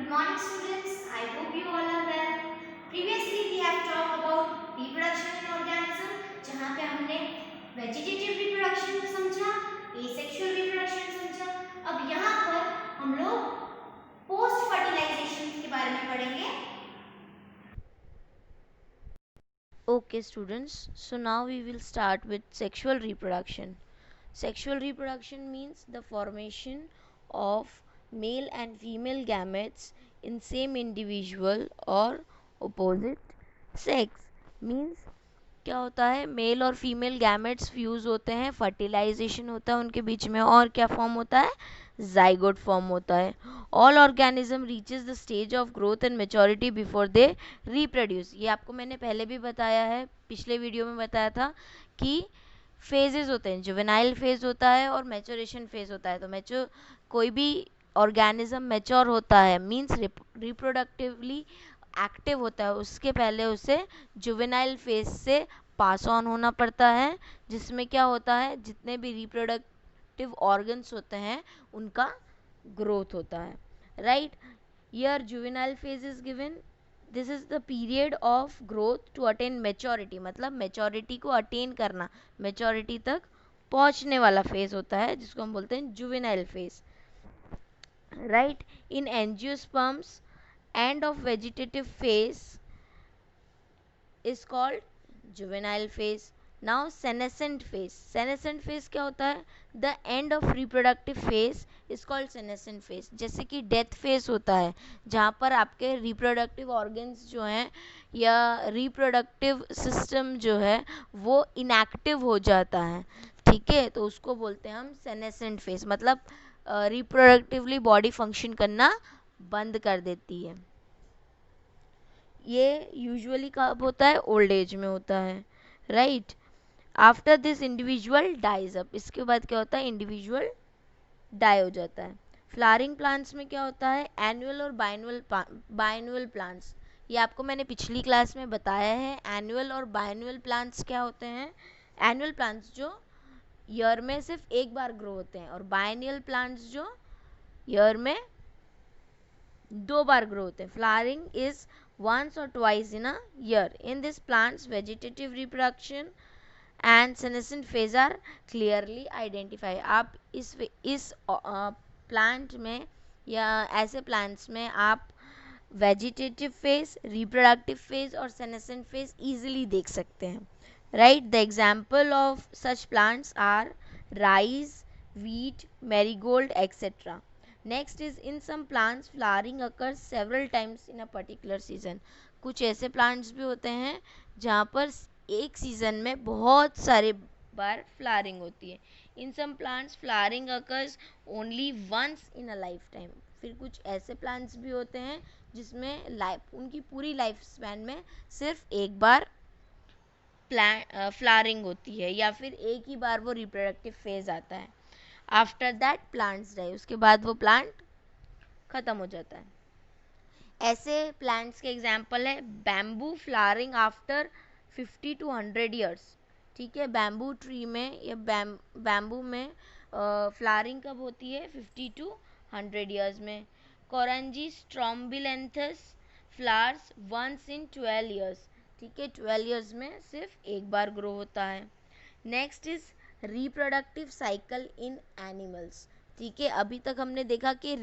Good morning students. I hope you all are well. Previously we have talked about reproduction in organism जहाँ पे हमने vegetative reproduction को समझा, asexual reproduction समझा. अब यहाँ पर हम लोग post fertilization के बारे में पढ़ेंगे. Okay students, so now we will start with sexual reproduction. Sexual reproduction means the formation of male and female gametes in same individual or opposite sex. Means क्या होता है, मेल और फीमेल गैमेट्स फ्यूज होते हैं, fertilisation होता है उनके बीच में, और क्या फॉर्म होता है, जाइगोट फॉर्म होता है. All organism reaches the stage of growth and maturity before they reproduce. ये आपको मैंने पहले भी बताया है, पिछले वीडियो में बताया था कि फेजेस होते हैं, जुवेनाइल फेज होता है और मैच्योरेशन फेज होता है. तो कोई भी ऑर्गेनिज्म मैच्योर होता है मींस रिप्रोडक्टिवली एक्टिव होता है, उसके पहले उसे जुवेनाइल फेज से पास ऑन होना पड़ता है, जिसमें क्या होता है, जितने भी रिप्रोडक्टिव ऑर्गन्स होते हैं उनका ग्रोथ होता है. Right, year juvenile phase is given. This is the period of growth to attain maturity, मतलब मेच्योरिटी को अटेन करना, मेच्योरिटी तक पहुंचने वाला फेज होता है जिसको हम बोलते हैं juvenile phase. Right, in angiosperms end of vegetative phase is called juvenile phase. Now senescent phase. Senescent phase क्या होता है, the end of reproductive phase is called senescent phase. जैसे कि death phase होता है जहाँ पर आपके reproductive organs जो हैं या reproductive system जो है वो inactive हो जाता है. ठीक है, तो उसको बोलते हैं हम senescent phase, मतलब reproductively body function करना बंद कर देती है. ये यूजुअली कब होता है, ओल्ड एज में होता है. Right, after this individual dies up. इसके बाद क्या होता है, इंडिविजुअल डाई हो जाता है. फ्लावरिंग प्लांट्स में क्या होता है, एनुअल और बाइनुअल प्लांट्स. ये आपको मैंने पिछली क्लास में बताया है. एनुअल और बाइनुअल प्लांट्स क्या होते हैं, एनुअल प्लांट्स जो ईयर में सिर्फ एक बार ग्रो होते हैं और बाइनियल प्लांट्स जो ईयर में दो बार ग्रो होते हैं. Flowering is once or twice in a year. In this plant's vegetative reproduction and senescent phase are clearly identified. आप इस प्लांट में या ऐसे प्लांट्स में आप वेजिटेटिव फेज, रिप्रोडक्टिव फेज और सेनेसेंट फेज इजीली देख सकते हैं. Right, the example of such plants are rice, wheat, marigold, etc. Next is in some plants flowering occurs several times in a particular season. कुछ ऐसे plants भी होते हैं जहाँ पर एक सीजन में बहुत सारे बार फ्लावरिंग होती है. In some plants flowering occurs only once in a lifetime. फिर कुछ ऐसे प्लांट्स भी होते हैं जिसमें उनकी पूरी लाइफ स्पैन में सिर्फ एक बार फ्लावरिंग होती है या फिर एक ही बार वो रिप्रोडक्टिव फेज आता है. आफ्टर दैट प्लांट्स डाई, उसके बाद वो प्लांट खत्म हो जाता है. ऐसे प्लांट्स के एग्जाम्पल है bamboo flowering after 50 to 100 years. ठीक है, बैम्बू ट्री में या बैम्बू में फ्लावरिंग कब होती है, 50 to 100 ईयर्स में. कोरंजी स्ट्रॉम्बिलेंथस फ्लावर्स वंस इन 12 ईयर्स. ठीक है, 12 ईयर्स में सिर्फ एक बार ग्रो होता है. Next is reproductive cycle in animals. ठीक है, अभी तक हमने देखा कि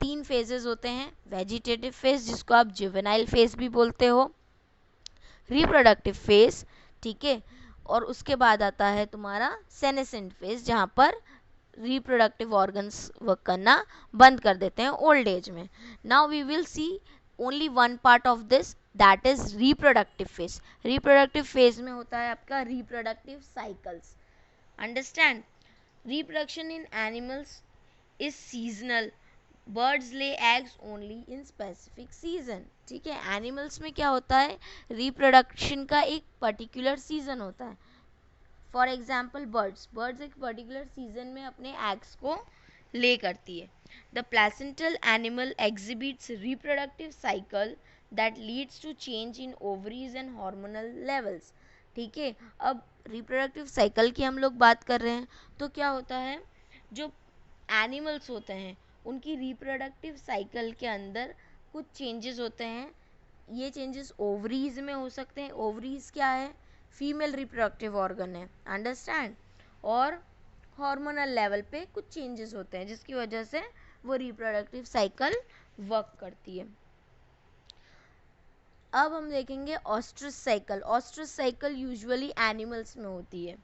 3 फेजेस होते हैं. वेजिटेटिव फेज जिसको आप जुवेनाइल फेज भी बोलते हो, रिप्रोडक्टिव फेज, ठीक है, और उसके बाद आता है तुम्हारा सेनेसेंट फेज जहाँ पर रिप्रोडक्टिव ऑर्गन्स वर्क करना बंद कर देते हैं ओल्ड एज में. Now we will see only one part of this, that is reproductive phase. Reproductive phase में होता है आपका reproductive cycles. Understand, reproduction in animals is seasonal. Birds lay eggs only in specific season. ठीक है, animals में क्या होता है, रिप्रोडक्शन का एक पर्टिकुलर सीजन होता है. फॉर एग्जाम्पल बर्ड्स एक पर्टिकुलर सीजन में अपने एग्स को ले करती है. The placental animal exhibits reproductive cycle that leads to change in ovaries and hormonal levels. ठीक है, अब रिप्रोडक्टिव साइकिल की हम लोग बात कर रहे हैं तो क्या होता है, जो एनिमल्स होते हैं उनकी रिप्रोडक्टिव साइकिल के अंदर कुछ चेंजेस होते हैं, ये चेंजेस ओवरीज में हो सकते हैं। ओवरीज क्या है? फीमेल रिप्रोडक्टिव ऑर्गन है, अंडरस्टैंड। और हार्मोनल लेवल पे कुछ चेंजेस होते हैं जिसकी वजह से वो रिप्रोडक्टिव साइकिल वर्क करती है। अब हम देखेंगे oestrus cycle. Oestrus cycle usually animals में होती है।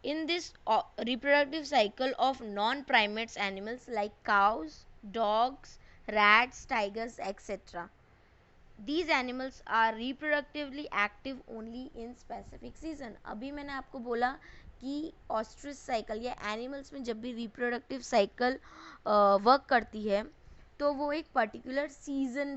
In this reproductive cycle of non-primates animals like cows, dogs, rats, tigers, etc. These animals are reproductively active only in specific season. अभी मैंने आपको बोला कि ऑस्ट्रिच साइकिल या एनिमल्स में जब भी रिप्रोडक्टिव साइकिल वर्क करती है तो वो एक पर्टिकुलर सीजन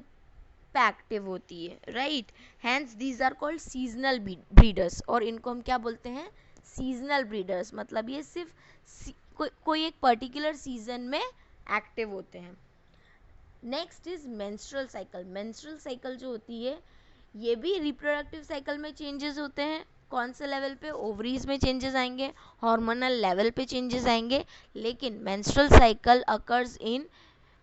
पे एक्टिव होती है, right. Hence these are called seasonal breeders, और इनको हम क्या बोलते हैं? Seasonal breeders. मतलब ये सिर्फ कोई एक पर्टिकुलर सीजन में एक्टिव होते हैं। Next is menstrual cycle. Menstrual cycle जो होती है ये भी रिप्रोडक्टिव साइकिल में चेंजेस होते हैं। कौन से लेवल पे? ओवरीज में चेंजेस आएंगे, हार्मोनल लेवल पे चेंजेस आएंगे। लेकिन menstrual cycle occurs in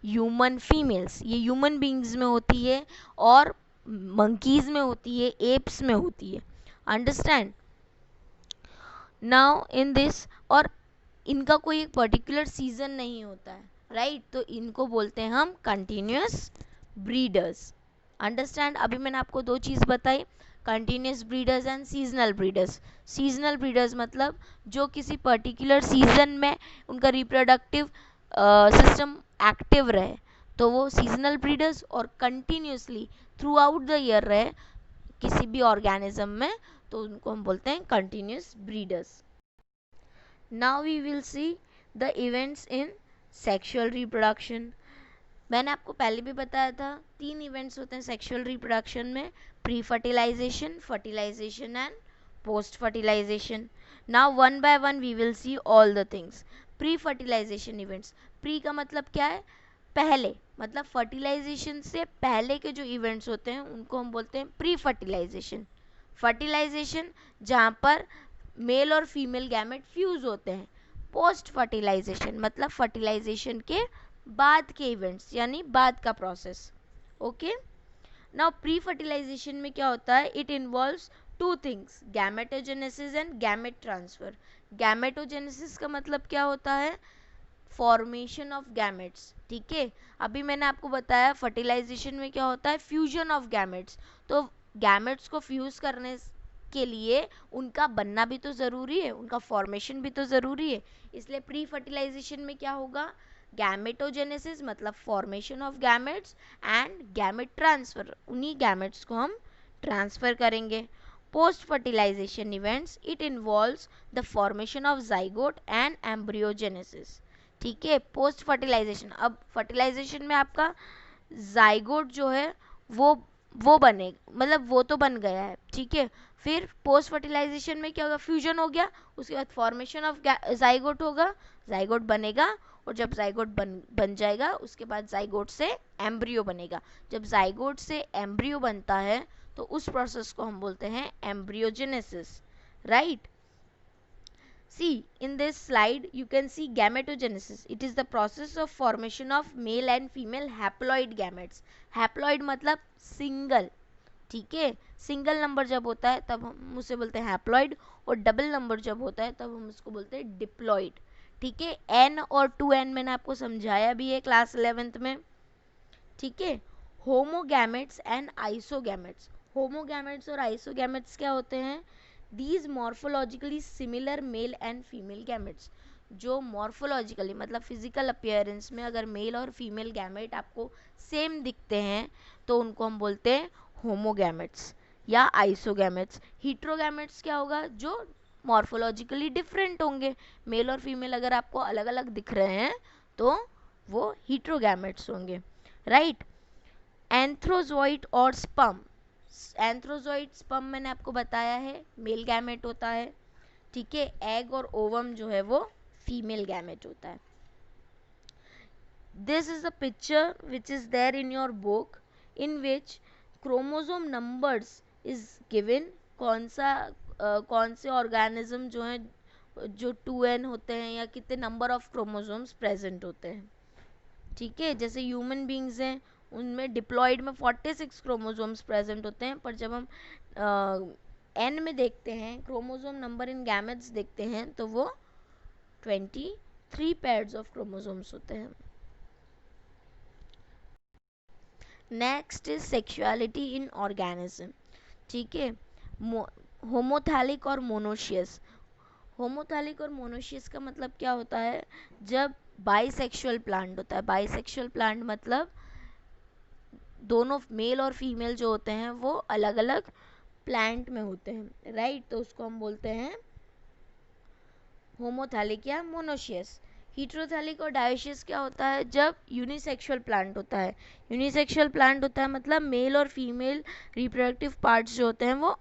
human females, ये ह्यूमन बींग्स में होती है और मंकीज में होती है, एप्स में होती है, अंडरस्टैंड। नाउ इन दिस, और इनका कोई एक पर्टिकुलर सीजन नहीं होता है, राइट। तो इनको बोलते हैं हम कंटिन्यूस ब्रीडर्स, अंडरस्टैंड। अभी मैंने आपको दो चीज़ बताई, continuous breeders and seasonal breeders. Seasonal breeders मतलब जो किसी पर्टिकुलर सीजन में उनका रिप्रोडक्टिव सिस्टम एक्टिव रहे तो वो सीजनल ब्रीडर्स, और continuously through out the year रहे किसी भी ऑर्गेनिज्म में तो उनको हम बोलते हैं continuous breeders. Now we will see the events in sexual reproduction. मैंने आपको पहले भी बताया था 3 इवेंट्स होते हैं सेक्सुअल रिप्रोडक्शन में, pre fertilization, fertilization and post fertilization. Now one by one we will see all the things. Pre fertilization events, pre का मतलब क्या है? पहले, मतलब फर्टिलाइजेशन से पहले के जो इवेंट्स होते हैं उनको हम बोलते हैं प्री फर्टिलाइजेशन। फर्टिलाइजेशन जहाँ पर मेल और फीमेल गैमेट फ्यूज होते हैं। पोस्ट फर्टिलाइजेशन मतलब फर्टिलाइजेशन के बाद के इवेंट्स, यानी बाद का process, okay. Now pre fertilization में क्या होता है? It involves two things, gametogenesis and gamete transfer. Gametogenesis का मतलब क्या होता है? फॉर्मेशन ऑफ गैमेट्स, ठीक है। अभी मैंने आपको बताया फर्टिलाइजेशन में क्या होता है? Fusion of gametes. तो गैमेट्स को फ्यूज करने के लिए उनका बनना भी तो ज़रूरी है, उनका फॉर्मेशन भी तो ज़रूरी है। इसलिए प्री फर्टिलाइजेशन में क्या होगा? गैमेटोजेनेसिस मतलब formation of gametes and gamete transfer, उन्हीं गैमेट्स को हम ट्रांसफर करेंगे। Post fertilization events, it involves the formation of zygote and embryogenesis, ठीक है। पोस्ट फर्टिलाइजेशन, अब फर्टिलाइजेशन में आपका जाइगोट जो है वो बने, मतलब वो तो बन गया है, ठीक है। फिर पोस्ट फर्टिलाइजेशन में क्या होगा? फ्यूजन हो गया, उसके बाद फॉर्मेशन ऑफ जाइगोट होगा, जाइगोट बनेगा, और जब जाइगोट बन जाएगा उसके बाद जाइगोट से एम्ब्रियो बनेगा। जब जाइगोट से एम्ब्रियो बनता है तो उस प्रोसेस को हम बोलते हैं embryogenesis, right. See, in this slide, you can see gametogenesis. It is the process of formation of male and female haploid gametes. Haploid मतलब सिंगल, ठीक है। सिंगल नंबर जब होता है तब हम उसे बोलते हैं हैप्लॉइड, और डबल नंबर जब होता है तब हम उसको बोलते हैं डिप्लॉइड, ठीक है। एन और 2n मैंने आपको समझाया भी है क्लास 11th में, ठीक है। होमोगैमेट्स एंड आइसोगैमेट्स। होमोगैमेट्स और आइसोगैमेट्स क्या होते हैं? These morphologically similar male and female gametes, जो मॉर्फोलॉजिकली मतलब फिजिकल अपीयरेंस में अगर मेल और फीमेल गैमेट आपको सेम दिखते हैं तो उनको हम बोलते हैं होमोगैमेट्स या आइसोगैमेट्स। हीट्रोगैमेट्स क्या होगा? जो मॉर्फोलॉजिकली डिफरेंट होंगे, मेल और फीमेल अगर आपको अलग अलग दिख रहे हैं तो वो हीट्रोगैमेट्स होंगे, राइट। एंथ्रोजोइट और स्पर्म, एंथ्रोजोइट स्पर्म मैंने आपको बताया है मेल गैमेट होता है, ठीक है। एग और ओवम जो है वो फीमेल गैमेट होता है। This is the picture which is there in your book in which chromosome numbers is given. कौन से ऑर्गेनिज्म जो है जो 2n होते हैं या कितने नंबर ऑफ क्रोमोसोम्स प्रेजेंट होते हैं, ठीक है। जैसे ह्यूमन बींग्स हैं उनमें डिप्लॉइड में 46 क्रोमोसोम्स प्रेजेंट होते हैं, पर जब हम एन में देखते हैं, क्रोमोसोम नंबर इन गैमेट्स देखते हैं, तो वो 23 पेयर्स ऑफ क्रोमोसोम्स होते हैं. Next is sexuality in organism. ठीक है, होमोथैलिक और मोनोशियस. होमोथैलिक और मोनोशियस का मतलब क्या होता है? जब बाइसेक्सुअल प्लांट होता है. बाइसेक्सुअल प्लांट मतलब दोनों मेल और फीमेल जो होते हैं वो अलग अलग प्लांट में होते हैं, राइट? तो उसको हम बोलते हैं होमोथैलिक या मोनोशियस. हीट्रोथैलिक और डायोशियस क्या होता है? जब यूनिसेक्सुअल प्लांट होता है. यूनिसेक्सुअल प्लांट होता है मतलब मेल और फीमेल रिप्रोडक्टिव पार्ट्स जो होते हैं वो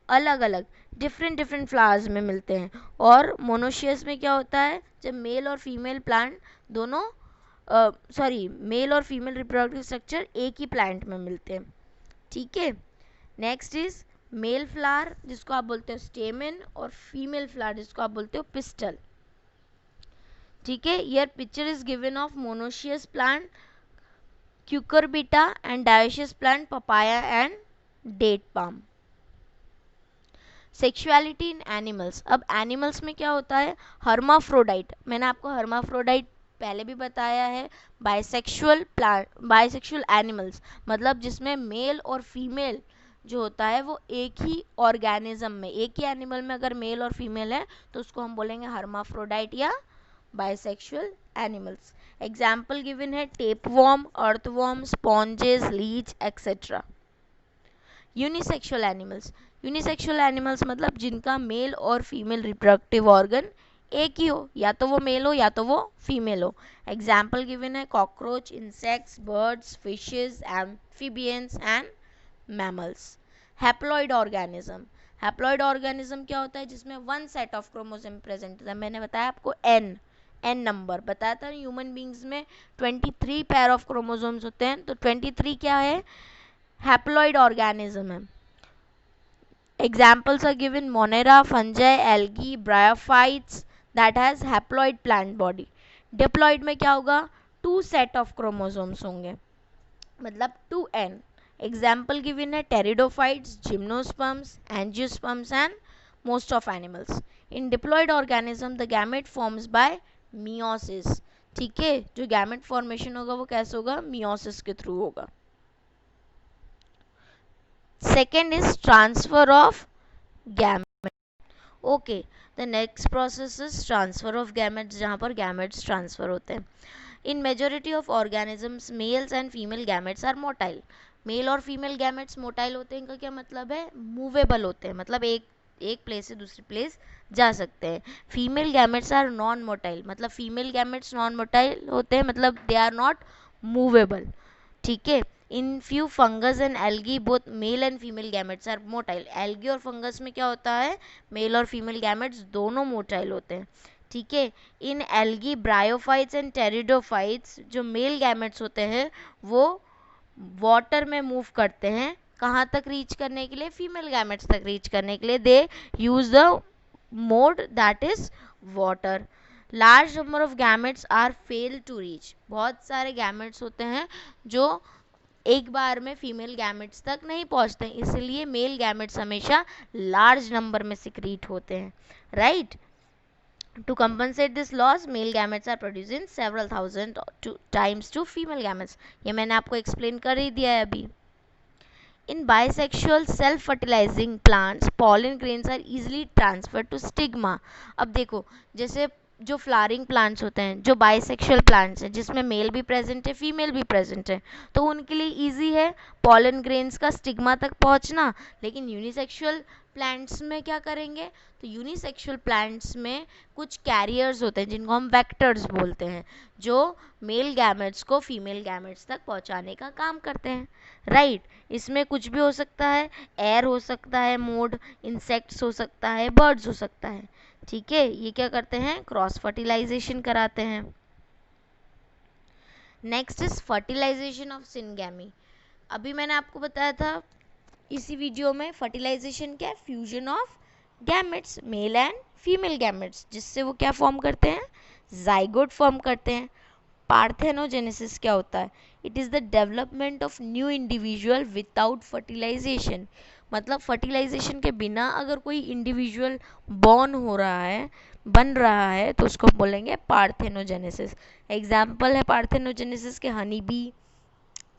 अलग अलग डिफरेंट डिफरेंट फ्लावर्स में मिलते हैं. और मोनोशियस में क्या होता है? जब मेल और फीमेल प्लांट दोनों मेल और फीमेल रिप्रोडक्टिव स्ट्रक्चर एक ही प्लांट में मिलते हैं. ठीक है. नेक्स्ट इज मेल फ्लावर जिसको आप बोलते हो स्टेमेन, और फीमेल फ्लावर जिसको आप बोलते हो पिस्टल. ठीक है. Here picture is given of monoecious plant cucurbita and dioecious plant papaya and date palm. Sexuality in animals. अब एनिमल्स में क्या होता है? हर्माफ्रोडाइट. मैंने आपको हर्माफ्रोडाइट पहले भी बताया है. बाइसेक्सुअल एनिमल्स मतलब जिसमें मेल और फीमेल जो होता है वो एक ही ऑर्गेनिज्म में, एक ही एनिमल में अगर मेल और फीमेल है तो उसको हम बोलेंगे हर्माफ्रोडाइट या बाइसेक्सुअल एनिमल्स. एग्जाम्पल गिवन है tapeworm, earthworm, sponges, leech etcetera. Unisexual animals. Unisexual animals मतलब जिनका मेल और फीमेल रिप्रोडक्टिव ऑर्गन एक ही हो, या तो वो मेल हो या तो वो फीमेल हो. एग्जाम्पल गिवन है cockroach, insects, birds, fishes, amphibians and mammals. Haploid organism. Haploid organism क्या होता है? जिसमें one set of chromosome present होता है. मैंने बताया आपको एन नंबर बताया था. ह्यूमन बींग्स में 23 पेयर ऑफ क्रोमोसोम्स होते हैं, तो 23 क्या है? हैप्लॉइड ऑर्गेनिज्म है. Examples are given Monera, fungi, algae, bryophytes that has haploid plant body. Diploid में क्या होगा? 2 set of chromosomes होंगे, मतलब 2n. Example given है pteridophytes, gymnosperms, angiosperms and most of animals. In diploid organism the gamete forms by meiosis. ठीक है, जो gamete formation होगा वो कैसे होगा? meiosis के थ्रू होगा. Second is transfer of gamete. Okay, the next process is transfer of gametes, जहाँ पर gametes transfer होते हैं. In majority of organisms, males and female gametes are motile. Male और फीमेल गैमेट्स मोटाइल होते हैं. इनका क्या मतलब है? मूवेबल होते हैं, मतलब एक प्लेस से दूसरी प्लेस जा सकते हैं. Female gametes are non motile, मतलब फीमेल गैमेट्स नॉन मोटाइल होते हैं, मतलब दे आर नॉट मूवेबल. ठीक है. In few fungus and algae both male and female gametes are motile. Algae और फंगस में क्या होता है? मेल और फीमेल गैमेट्स दोनों मोटाइल होते हैं. ठीक है. इन एल्गी ब्रायोफाइट्स एंड टेरिडोफाइट्स जो मेल गैमेट्स होते हैं वो वाटर में मूव करते हैं. कहाँ तक रीच करने के लिए? फीमेल गैमेट्स तक रीच करने के लिए they use the mode that is water. Large number of gametes are fail to reach. बहुत सारे गैमेट्स होते हैं जो एक बार में फीमेल गैमेट्स तक नहीं पहुंचते हैं, इसलिए मेल गैमेट्स हमेशा लार्ज नंबर में सिक्रीट होते हैं, right? To compensate this loss, male gametes are produced in several thousand times to female gametes. ये मैंने आपको एक्सप्लेन कर ही दिया है अभी. In bisexual self-fertilizing plants, pollen grains are easily transferred to stigma. अब देखो, जैसे जो फ्लावरिंग प्लांट्स होते हैं, जो बाइसेक्सुअल प्लांट्स हैं जिसमें मेल भी प्रेजेंट है फीमेल भी प्रेजेंट है, तो उनके लिए इजी है पॉलन ग्रेन्स का स्टिग्मा तक पहुंचना. लेकिन यूनिसेक्सुअल प्लांट्स में क्या करेंगे? तो यूनिसेक्सुअल प्लांट्स में कुछ कैरियर्स होते हैं जिनको हम वेक्टर्स बोलते हैं, जो मेल गैमेट्स को फीमेल गैमेट्स तक पहुंचाने का काम करते हैं, राइट? इसमें कुछ भी हो सकता है, एयर हो सकता है मोड, इंसेक्ट्स हो सकता है, बर्ड्स हो सकता है. ठीक है. ये क्या करते हैं? क्रॉस फर्टिलाइजेशन कराते हैं. Next is fertilization of syngamy. अभी मैंने आपको बताया था इसी वीडियो में फर्टिलाइजेशन क्या है? Fusion of gametes, mail and female gametes, जिससे वो क्या फॉर्म करते हैं? जाइगोट फॉर्म करते हैं. पार्थेनोजेनेसिस क्या होता है? It is the development of new individual without fertilization. मतलब फर्टिलाइजेशन के बिना अगर कोई इंडिविजुअल बॉर्न हो रहा है, बन रहा है, तो उसको बोलेंगे पार्थेनोजेनेसिस। एग्जाम्पल है पार्थेनोजेनेसिस के honey bee,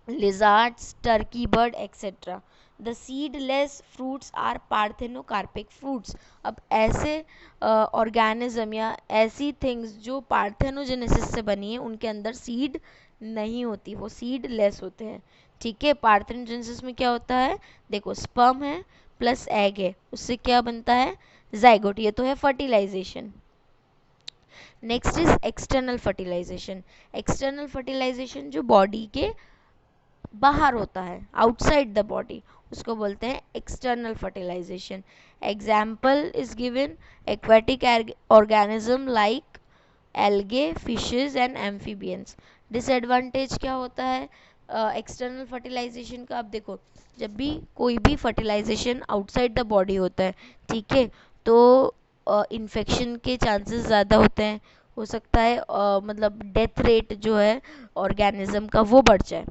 lizards, turkey bird, etc. The seedless fruits are parthenocarpic fruits. अब ऐसे ऑर्गेनिज्म या ऐसी थिंग्स जो पार्थेनोजेनेसिस से बनी है उनके अंदर सीड नहीं होती, वो सीड लेस होते हैं। ठीक है, पार्थेनोजेनेसिस में क्या होता है? देखो, स्पर्म है प्लस एग है, उससे क्या बनता है? जाइगोट। ये तो है fertilization. Next is external fertilization. External fertilization जो बॉडी के बाहर होता है, आउटसाइड द बॉडी, उसको बोलते हैं external fertilization. Example is given aquatic organism like algae, fishes and amphibians. Disadvantage क्या होता है एक्सटर्नल फर्टिलाइजेशन का? अब देखो, जब भी कोई भी फर्टिलाइजेशन आउटसाइड द बॉडी होता है, ठीक है, तो इन्फेक्शन के चांसेस ज़्यादा होते हैं। हो सकता है मतलब डेथ रेट जो है ऑर्गेनिज्म का वो बढ़ जाए।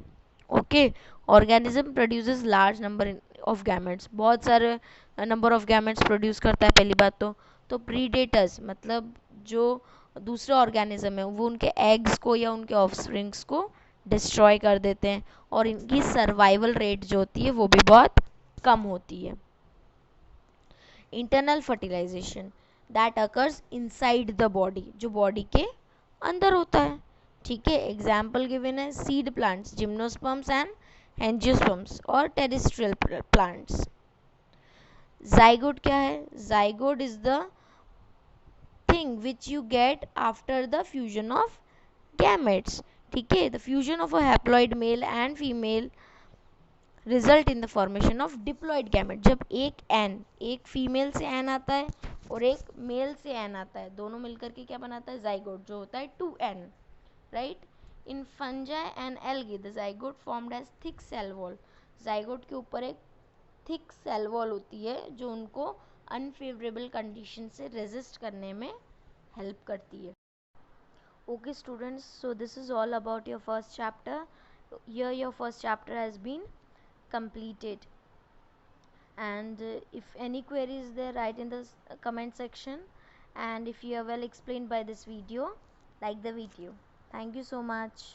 Okay, organism produces large number of gametes, बहुत सारे नंबर ऑफ गैमेट्स प्रोड्यूस करता है पहली बात तो प्रीडेटर्स मतलब जो दूसरे ऑर्गेनिज्म है वो उनके एग्स को या उनके ऑफस्प्रिंग्स को डिस्ट्रॉय कर देते हैं, और इनकी सर्वाइवल रेट जो होती है वो भी बहुत कम होती है। Internal fertilization that occurs inside the body, जो बॉडी के अंदर होता है। ठीक है, एग्जाम्पल गिवन है seed plants, gymnosperms and angiosperms, और टेरेस्ट्रियल प्लांट्स। जाइगोट क्या है? Zygote is the thing which you get after the fusion of gametes. ठीक है, the fusion of a haploid male and female result in the formation of diploid gamete. जब एक female से N आता है और एक मेल से एन आता है, दोनों मिलकर के क्या बनाता है? जाइगोट, जो होता है 2n, right. In fungi and algae the zygote formed as thick cell wall. Zygote के ऊपर एक थिक सेल वॉल होती है जो उनको अनफेवरेबल कंडीशन से रेजिस्ट करने में हेल्प करती है। Okay students, so this is all about your first chapter. Here your first chapter has been completed, and if any queries there, write in the comment section, and if you are well explained by this video, like the video. Thank you so much.